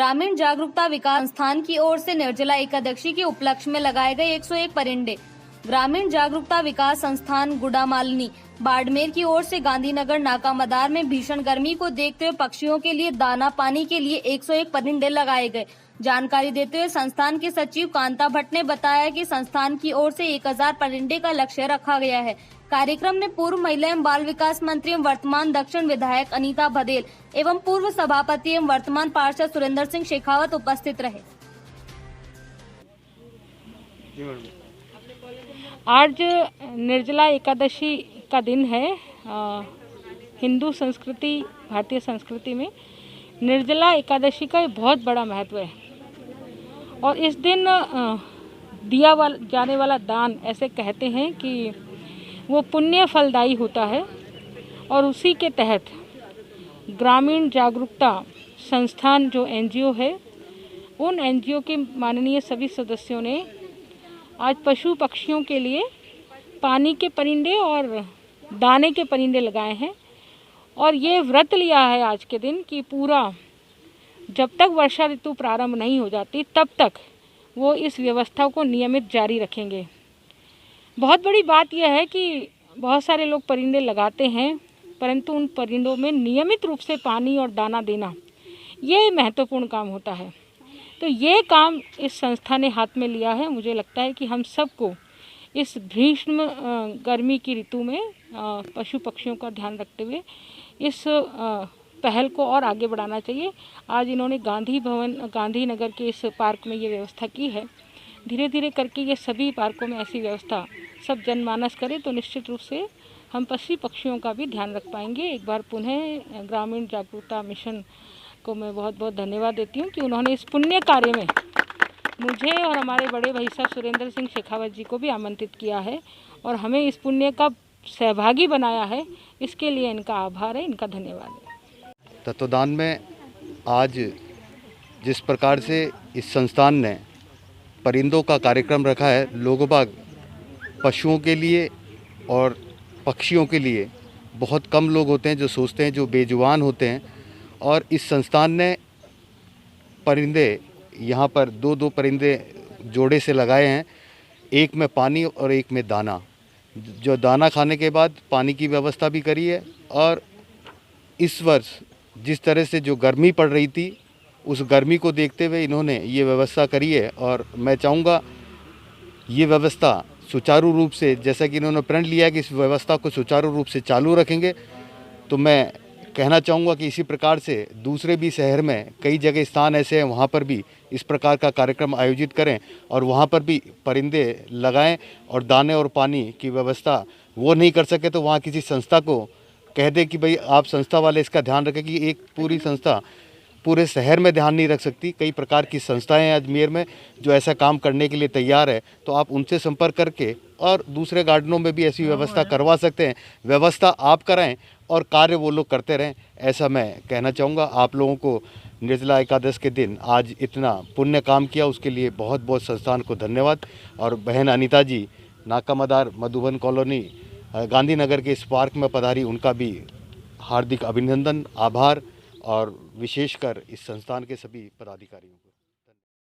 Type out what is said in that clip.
ग्रामीण जागरूकता विकास संस्थान की ओर से निर्जला एकादशी के उपलक्ष्य में लगाए गए 101 परिंदे। ग्रामीण जागरूकता विकास संस्थान गुड़ामालिनी बाड़मेर की ओर से गांधीनगर नाका मदार में भीषण गर्मी को देखते हुए पक्षियों के लिए दाना पानी के लिए 101 परिंदे लगाए गए। जानकारी देते हुए संस्थान के सचिव कांता भट्ट ने बताया कि संस्थान की ओर से 1000 परिंदे का लक्ष्य रखा गया है। कार्यक्रम में पूर्व महिला एवं बाल विकास मंत्री एवं वर्तमान दक्षिण विधायक अनीता बदेल एवं पूर्व सभापति एवं वर्तमान पार्षद सुरेंद्र सिंह शेखावत उपस्थित रहे। आज निर्जला एकादशी का दिन है। हिंदू संस्कृति, भारतीय संस्कृति में निर्जला एकादशी का बहुत बड़ा महत्व है और इस दिन दिया जाने वाला दान, ऐसे कहते हैं कि वो पुण्य फलदायी होता है और उसी के तहत ग्रामीण जागरूकता संस्थान जो एनजीओ है, उन एनजीओ के माननीय सभी सदस्यों ने आज पशु पक्षियों के लिए पानी के परिंदे और दाने के परिंदे लगाए हैं और ये व्रत लिया है आज के दिन कि पूरा जब तक वर्षा ऋतु प्रारंभ नहीं हो जाती तब तक वो इस व्यवस्था को नियमित जारी रखेंगे। बहुत बड़ी बात यह है कि बहुत सारे लोग परिंदे लगाते हैं, परंतु उन परिंदों में नियमित रूप से पानी और दाना देना ये महत्वपूर्ण काम होता है। तो ये काम इस संस्था ने हाथ में लिया है। मुझे लगता है कि हम सबको इस भीषण गर्मी की ऋतु में पशु पक्षियों का ध्यान रखते हुए इस पहल को और आगे बढ़ाना चाहिए। आज इन्होंने गांधीनगर के इस पार्क में ये व्यवस्था की है। धीरे धीरे करके ये सभी पार्कों में ऐसी व्यवस्था सब जनमानस करे तो निश्चित रूप से हम पशु पक्षियों का भी ध्यान रख पाएंगे। एक बार पुनः ग्रामीण जागरूकता मिशन को मैं बहुत बहुत धन्यवाद देती हूँ कि उन्होंने इस पुण्य कार्य में मुझे और हमारे बड़े भाई साहब सुरेंद्र सिंह शेखावत जी को भी आमंत्रित किया है और हमें इस पुण्य का सहभागी बनाया है। इसके लिए इनका आभार है, इनका धन्यवाद है। तत्वदान में आज जिस प्रकार से इस संस्थान ने परिंदों का कार्यक्रम रखा है, लोगों बाग पशुओं के लिए और पक्षियों के लिए बहुत कम लोग होते हैं जो सोचते हैं, जो बेजुबान होते हैं, और इस संस्थान ने परिंदे यहाँ पर दो परिंदे जोड़े से लगाए हैं, एक में पानी और एक में दाना। जो दाना खाने के बाद पानी की व्यवस्था भी करी है और इस वर्ष जिस तरह से जो गर्मी पड़ रही थी उस गर्मी को देखते हुए इन्होंने ये व्यवस्था करी है और मैं चाहूँगा ये व्यवस्था सुचारू रूप से, जैसा कि इन्होंने प्रण लिया है कि इस व्यवस्था को सुचारू रूप से चालू रखेंगे, तो मैं कहना चाहूँगा कि इसी प्रकार से दूसरे भी शहर में कई जगह स्थान ऐसे हैं वहाँ पर भी इस प्रकार का कार्यक्रम आयोजित करें और वहाँ पर भी परिंदे लगाएं और दाने और पानी की व्यवस्था वो नहीं कर सके तो वहाँ किसी संस्था को कह दे कि भाई आप संस्था वाले इसका ध्यान रखें, कि एक पूरी संस्था पूरे शहर में ध्यान नहीं रख सकती। कई प्रकार की संस्थाएं हैं अजमेर में जो ऐसा काम करने के लिए तैयार है, तो आप उनसे संपर्क करके और दूसरे गार्डनों में भी ऐसी व्यवस्था करवा सकते हैं। व्यवस्था आप कराएं और कार्य वो लोग करते रहें, ऐसा मैं कहना चाहूँगा। आप लोगों को निर्जला एकादश के दिन आज इतना पुण्य काम किया उसके लिए बहुत बहुत संस्थान को धन्यवाद। और बहन अनीता जी नाका मदार मधुबन कॉलोनी गांधीनगर के इस पार्क में पधारी, उनका भी हार्दिक अभिनंदन, आभार और विशेषकर इस संस्थान के सभी पदाधिकारियों को।